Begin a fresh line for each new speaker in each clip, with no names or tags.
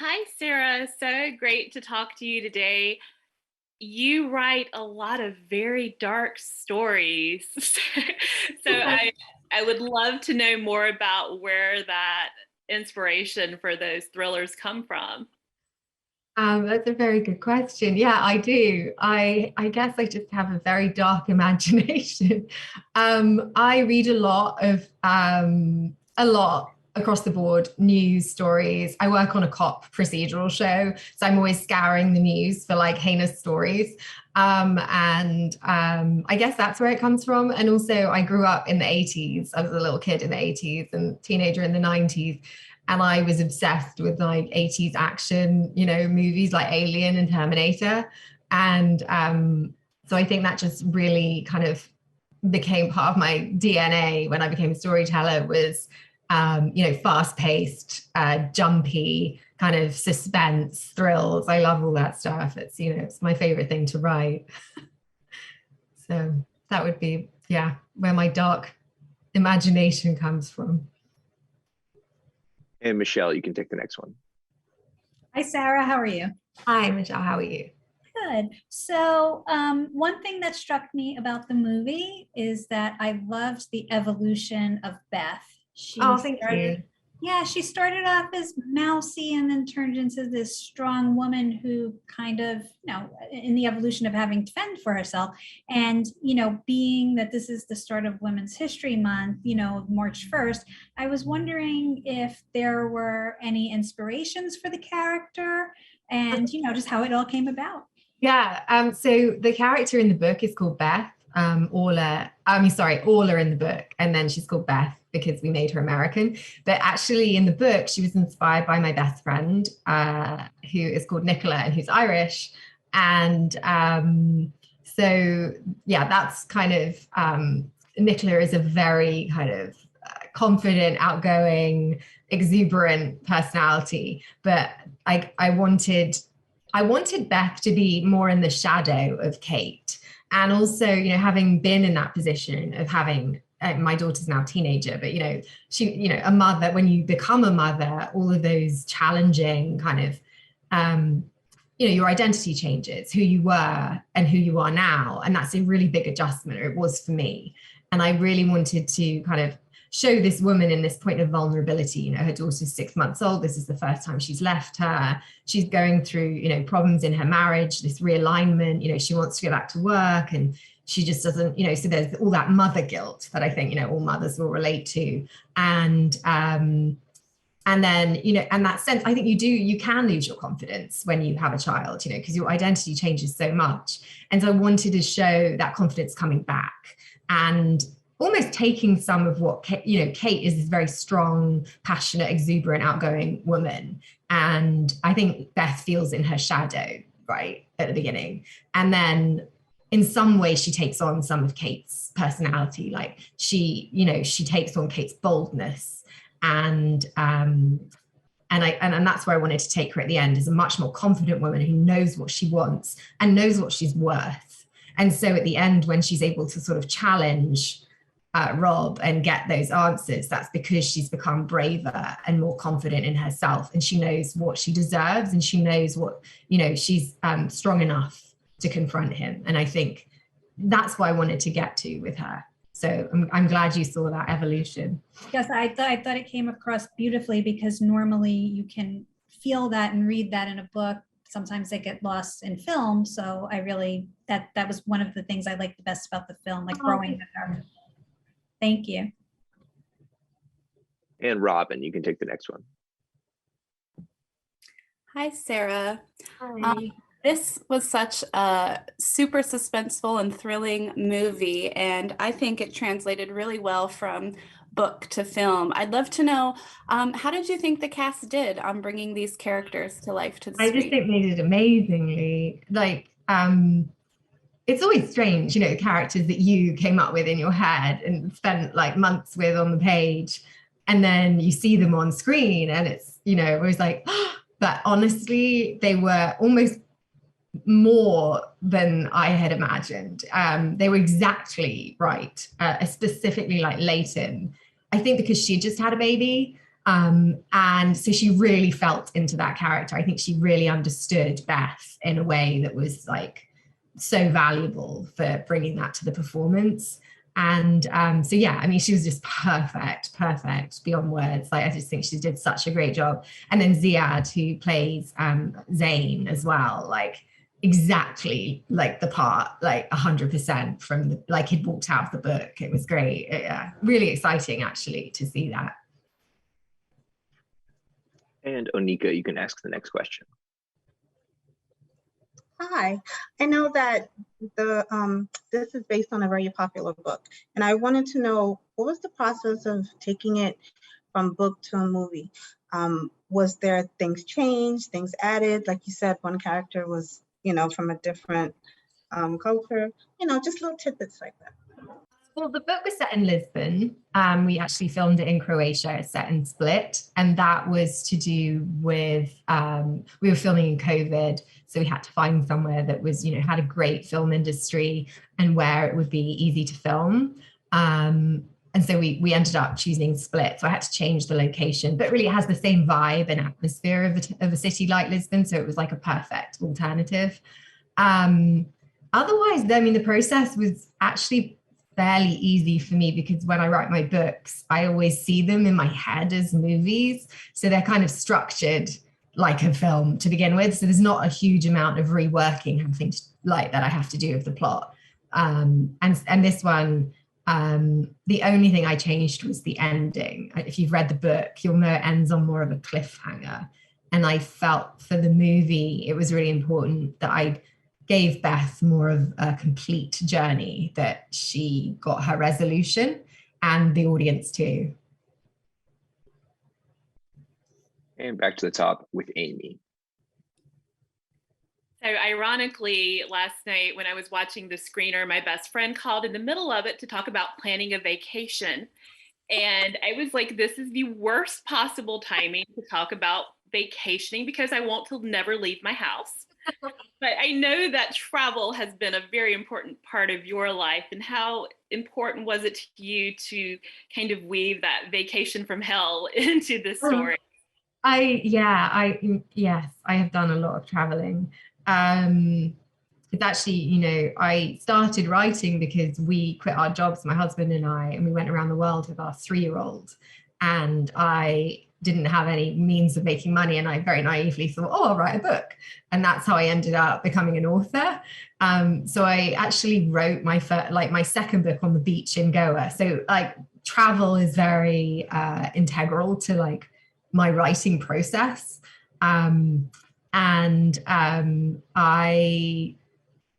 Hi, Sarah. So great to talk to you today. You write a lot of very dark stories. So I would love to know more about where that inspiration for those thrillers come from.
That's a very good question. Yeah, I do. I guess I just have a very dark imagination. I read a lot across the board, news stories. I work on a cop procedural show, so I'm always scouring the news for like heinous stories. I guess that's where it comes from. And also, I grew up in the 80s. I was a little kid in the 80s and teenager in the 90s, and I was obsessed with like 80s action, movies like Alien and Terminator. And so I think that just really kind of became part of my DNA when I became a storyteller was, fast paced, jumpy, kind of suspense, thrills. I love all that stuff. It's my favorite thing to write. So that would be, yeah, where my dark imagination comes from.
And Michelle, you can take the next one.
Hi, Sarah. How are you?
Hi, Michelle. How are you?
Good. So, one thing that struck me about the movie is that I loved the evolution of Beth.
Thank you.
Yeah, she started off as mousy and then turned into this strong woman who kind of, in the evolution of having to fend for herself. And, being that this is the start of Women's History Month, March 1st, I was wondering if there were any inspirations for the character and, just how it all came about.
Yeah. So the character in the book is called Beth. Orla in the book, and then she's called Beth because we made her American. But actually in the book, she was inspired by my best friend, who is called Nicola and who's Irish. And so, yeah, that's kind of, Nicola is a very kind of confident, outgoing, exuberant personality. But I wanted Beth to be more in the shadow of Kate. And also, having been in that position of having, my daughter's now a teenager, but, a mother, when you become a mother, all of those challenging kind of, your identity changes, who you were and who you are now. And that's a really big adjustment, or it was for me. And I really wanted to kind of show this woman in this point of vulnerability. Her daughter's 6 months old. This is the first time she's left her. She's going through, problems in her marriage, this realignment. She wants to go back to work and she just doesn't, so there's all that mother guilt that I think, all mothers will relate to. And then, and that sense, I think you can lose your confidence when you have a child, because your identity changes so much. And so I wanted to show that confidence coming back and almost taking some of what Kate is this very strong, passionate, exuberant, outgoing woman. And I think Beth feels in her shadow, right, at the beginning. And then in some way she takes on some of Kate's personality. Like she takes on Kate's boldness. And that's where I wanted to take her at the end, as a much more confident woman who knows what she wants and knows what she's worth. And so at the end, when she's able to sort of challenge Rob and get those answers, that's because she's become braver and more confident in herself, and she knows what she deserves, and she knows what, she's strong enough to confront him. And I think that's what I wanted to get to with her. So I'm glad you saw that evolution.
Yes, I thought it came across beautifully, because normally you can feel that and read that in a book. Sometimes they get lost in film. So I really, that was one of the things I liked the best about the film, like growing with her. Thank you.
And Robin, you can take the next one.
Hi, Sarah.
Hi.
This was such a super suspenseful and thrilling movie, and I think it translated really well from book to film. I'd love to know, how did you think the cast did on bringing these characters to life to the screen?
I just think they did amazingly. Like, it's always strange, the characters that you came up with in your head and spent like months with on the page, and then you see them on screen and it's, it was like, oh, but honestly, they were almost more than I had imagined. They were exactly right, specifically like Leighton. I think because she just had a baby, And so she really felt into that character. I think she really understood Beth in a way that was like so valuable for bringing that to the performance. And so, yeah, I mean, she was just perfect beyond words. Like, I just think she did such a great job. And then Ziad, who plays Zayn as well, like exactly like the part, like 100% from the, like he'd walked out of the book. It was great. Yeah, really exciting actually to see that.
And Onika, you can ask the next question.
Hi, I know that this is based on a very popular book, and I wanted to know, what was the process of taking it from book to a movie? Was there things changed, things added? Like you said, one character was, from a different culture, just little tidbits like that.
Well, the book was set in Lisbon. We actually filmed it in Croatia, set in Split. And that was to do with, we were filming in COVID. So we had to find somewhere that was, had a great film industry and where it would be easy to film. And so we ended up choosing Split. So I had to change the location, but really it has the same vibe and atmosphere of a city like Lisbon. So it was like a perfect alternative. Otherwise, I mean, the process was actually fairly easy for me because when I write my books, I always see them in my head as movies. So they're kind of structured like a film to begin with. So there's not a huge amount of reworking that I have to do of the plot. And this one, the only thing I changed was the ending. If you've read the book, you'll know it ends on more of a cliffhanger. And I felt for the movie, it was really important that I gave Beth more of a complete journey, that she got her resolution and the audience too.
And back to the top with Amy.
So ironically, last night when I was watching the screener, my best friend called in the middle of it to talk about planning a vacation. And I was like, this is the worst possible timing to talk about vacationing because I want to never leave my house. But I know that travel has been a very important part of your life. And how important was it to you to kind of weave that vacation from hell into this story?
Yes, I have done a lot of traveling. It's actually, I started writing because we quit our jobs, my husband and I, and we went around the world with our 3-year-old. And I didn't have any means of making money. And I very naively thought, I'll write a book. And that's how I ended up becoming an author. So I actually wrote my second book on the beach in Goa. So like travel is very integral to like my writing process. I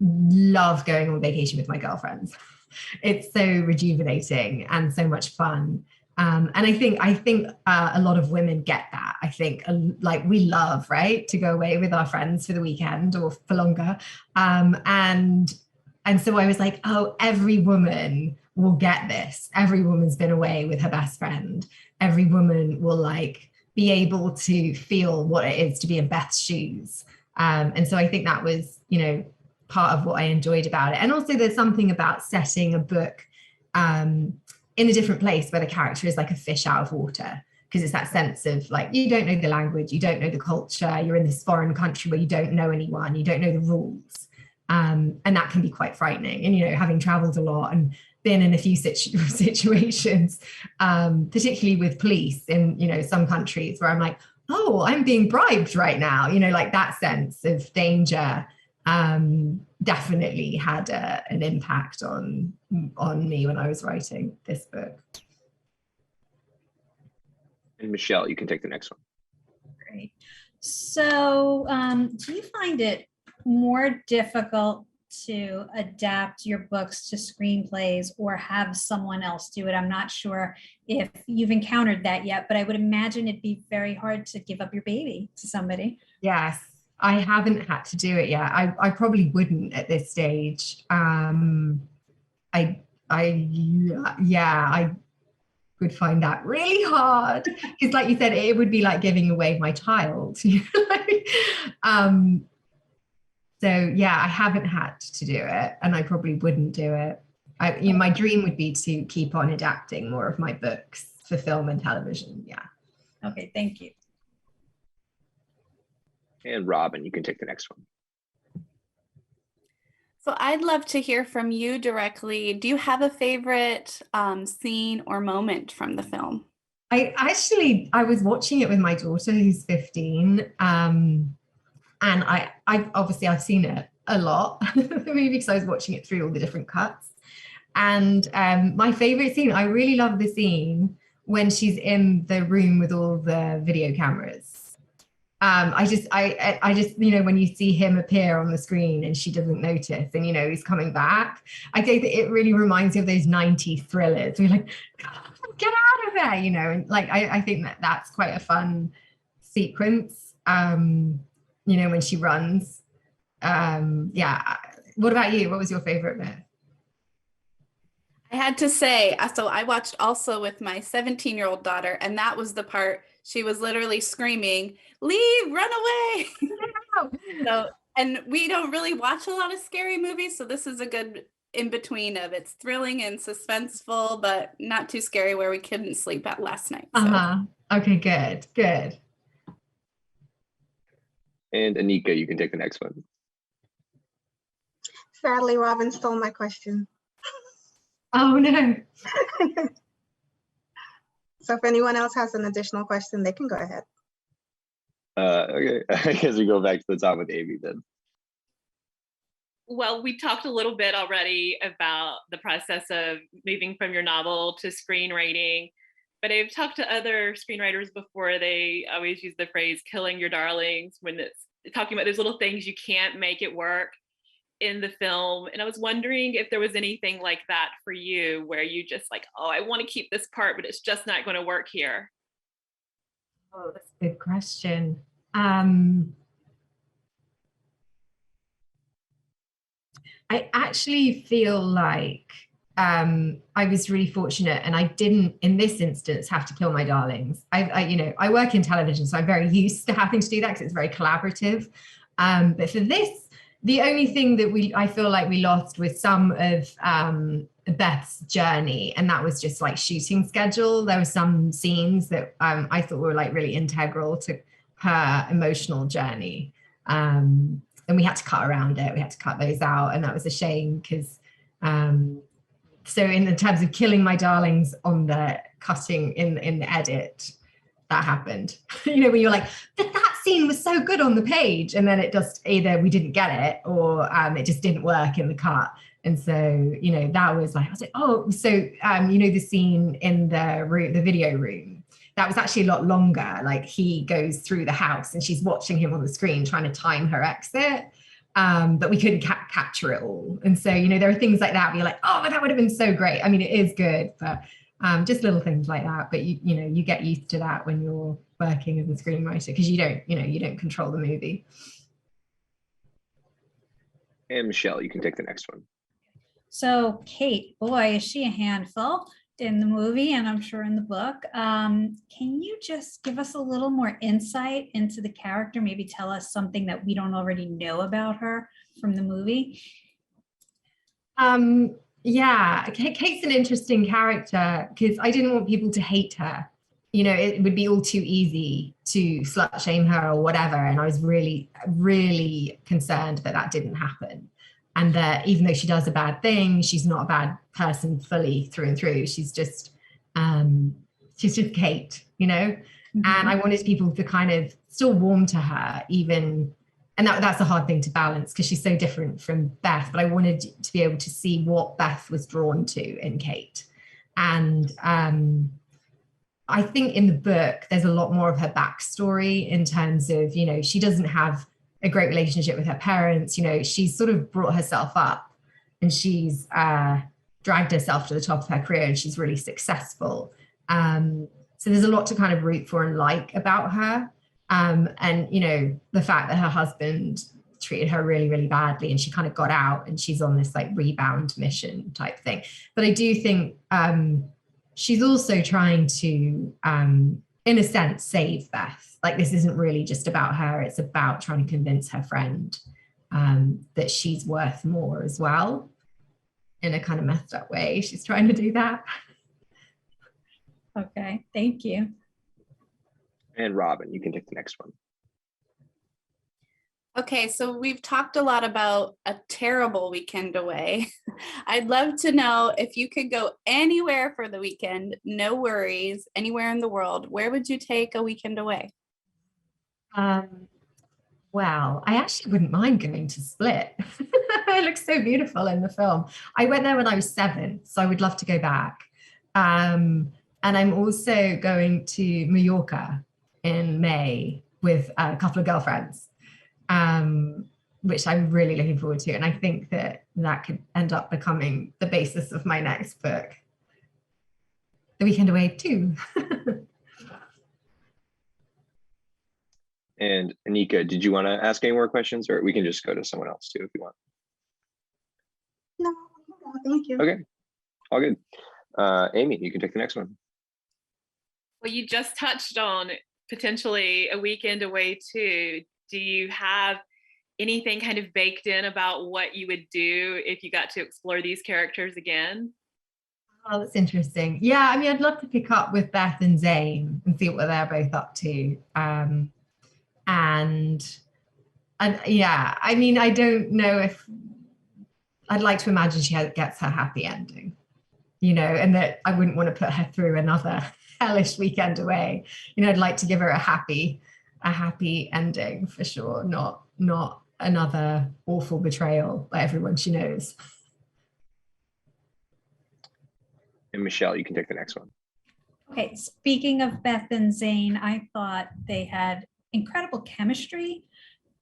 love going on vacation with my girlfriends. It's so rejuvenating and so much fun. And I think a lot of women get that. I think like we love, right, to go away with our friends for the weekend or for longer. And so I was like, every woman will get this. Every woman's been away with her best friend. Every woman will like be able to feel what it is to be in Beth's shoes. And so I think that was, part of what I enjoyed about it. And also there's something about setting a book in a different place where the character is like a fish out of water, because it's that sense of like, you don't know the language, you don't know the culture, you're in this foreign country where you don't know anyone, you don't know the rules. And that can be quite frightening. And, having traveled a lot and been in a few situations, particularly with police in, some countries where I'm like, I'm being bribed right now, like that sense of danger definitely had an impact on me when I was writing this book.
And Michelle, you can take the next one.
Great. So do you find it more difficult to adapt your books to screenplays or have someone else do it? I'm not sure if you've encountered that yet, but I would imagine it'd be very hard to give up your baby to somebody.
Yes, I haven't had to do it yet. I probably wouldn't at this stage. I would find that really hard because, like you said, it would be like giving away my child. So yeah, I haven't had to do it, and I probably wouldn't do it. My dream would be to keep on adapting more of my books for film and television. Yeah.
Okay, thank you.
And Robin, you can take the next one.
So I'd love to hear from you directly. Do you have a favorite scene or moment from the film?
I was watching it with my daughter who's 15. And I obviously I've seen it a lot, the movie, because I was watching it through all the different cuts. And my favorite scene, I really love the scene when she's in the room with all the video cameras. I just, when you see him appear on the screen and she doesn't notice, and he's coming back. I think that it really reminds me of those 90s thrillers. We're like, get out of there, and like I think that's quite a fun sequence. When she runs. Yeah. What about you? What was your favorite bit?
I had to say, so I watched also with my 17-year-old daughter, and that was the part she was literally screaming, "Leave, run away." So, and we don't really watch a lot of scary movies, so this is a good in between of it's thrilling and suspenseful, but not too scary where we couldn't sleep at last night. So.
Okay, good.
And Anika, you can take the next one.
Sadly, Robin stole my question.
Oh no.
So if anyone else has an additional question, they can go ahead.
Okay, I guess we go back to the top with Amy then.
Well, we talked a little bit already about the process of moving from your novel to screenwriting, but I've talked to other screenwriters before. They always use the phrase "killing your darlings" when it's talking about those little things you can't make it work in the film. And I was wondering if there was anything like that for you, where you just like, oh, I want to keep this part, but it's just not going to work here.
Oh, that's a good question. I actually feel like I was really fortunate, and I didn't, in this instance, have to kill my darlings. I work in television, so I'm very used to having to do that because it's very collaborative. But for this, the only thing that I feel like we lost was some of Beth's journey, and that was just like shooting schedule. There were some scenes that I thought were like really integral to her emotional journey. And we had to cut around it. We had to cut those out, and that was a shame because so in the terms of killing my darlings on the cutting in the edit, that happened. When you're like, that scene was so good on the page, and then it just either we didn't get it or it just didn't work in the cut. And so that was like, I was like, oh, so the scene in the video room, that was actually a lot longer. Like he goes through the house and she's watching him on the screen trying to time her exit. But we couldn't capture it all. And so, there are things like that where you're like, oh, that would have been so great. I mean, it is good, but just little things like that. But you get used to that when you're working as a screenwriter, because you don't control the movie.
And Michelle, you can take the next one.
So Kate, boy, is she a handful in the movie, and I'm sure in the book. Can you just give us a little more insight into the character? Maybe tell us something that we don't already know about her from the movie.
Yeah, Kate's an interesting character because I didn't want people to hate her. It would be all too easy to slut shame her or whatever. And I was really, really concerned that didn't happen. And that even though she does a bad thing, she's not a bad person fully through and through. She's just Kate, Mm-hmm. And I wanted people to kind of still warm to her, even, and that's a hard thing to balance because she's so different from Beth. But I wanted to be able to see what Beth was drawn to in Kate. And I think in the book, there's a lot more of her backstory in terms of, she doesn't have a great relationship with her parents. She's sort of brought herself up, and she's dragged herself to the top of her career, and she's really successful. So there's a lot to kind of root for and like about her. And, the fact that her husband treated her really, really badly, and she kind of got out, and she's on this like rebound mission type thing. But I do think she's also trying to, in a sense, save Beth. Like, this isn't really just about her. It's about trying to convince her friend that she's worth more as well. In a kind of messed up way, she's trying to do that.
Okay, thank you.
And Robin, you can take the next one.
Okay, so we've talked a lot about a terrible weekend away. I'd love to know if you could go anywhere for the weekend, no worries, anywhere in the world, where would you take a weekend away?
Well, I actually wouldn't mind going to Split. It looks so beautiful in the film. I went there when I was 7, so I would love to go back. And I'm also going to Mallorca in May with a couple of girlfriends, which I'm really looking forward to. And I think that could end up becoming the basis of my next book, The Weekend Away too.
And Anika, did you want to ask any more questions, or we can just go to someone else too if you want?
No, thank you.
Okay, all good. Amy, you can take the next one.
Well, you just touched on potentially a weekend away too. Do you have anything kind of baked in about what you would do if you got to explore these characters again?
Oh, that's interesting. Yeah, I mean, I'd love to pick up with Beth and Zane and see what they're both up to. And yeah, I mean, I don't know if I'd like to imagine she gets her happy ending, and that I wouldn't want to put her through another hellish weekend away. I'd like to give her a happy ending for sure, not another awful betrayal by everyone she knows.
And Michelle, you can take the next one.
Okay, speaking of Beth and Zane, I thought they had incredible chemistry.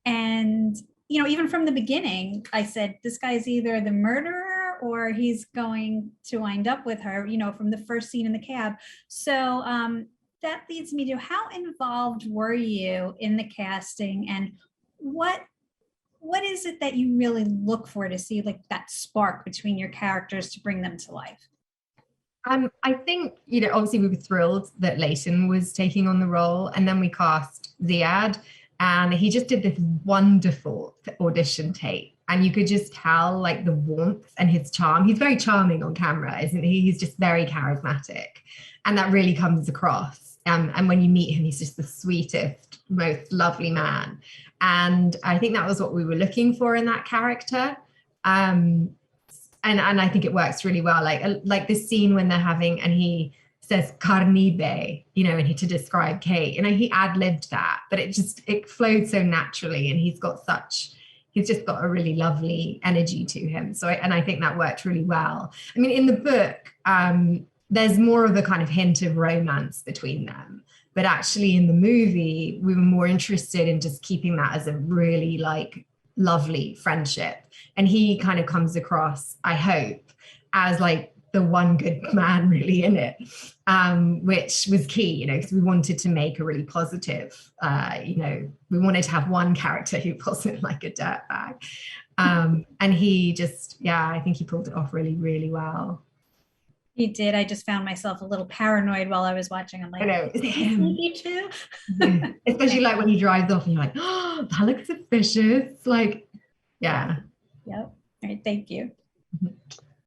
And, even from the beginning, I said, this guy's either the murderer or he's going to wind up with her, from the first scene in the cab. So that leads me to, how involved were you in the casting, and what is it that you really look for to see like that spark between your characters to bring them to life?
I think, obviously we were thrilled that Leighton was taking on the role, and then we cast Ziad, and he just did this wonderful audition tape, and you could just tell like the warmth and his charm. He's very charming on camera, isn't he? He's just very charismatic, and that really comes across. And when you meet him, he's just the sweetest, most lovely man. And I think that was what we were looking for in that character. And I think it works really well. Like this scene when they're having, and he says carnibe, and to describe Kate, he ad-libbed that, but it flowed so naturally, and he's just got a really lovely energy to him. So I think that worked really well. I mean, in the book, there's more of a kind of hint of romance between them, but actually in the movie, we were more interested in just keeping that as a really like lovely friendship. And he kind of comes across, I hope, as like the one good man really in it, which was key, because we wanted to make a really positive, we wanted to have one character who wasn't like a dirtbag. And he just, I think he pulled it off really, really well.
He did. I just found myself a little paranoid while I was watching. I'm like,
I know, it's him.
Me too.
Especially like when he drives off and you're like, oh, that looks suspicious. Like, yeah.
Yep. All right. Thank you.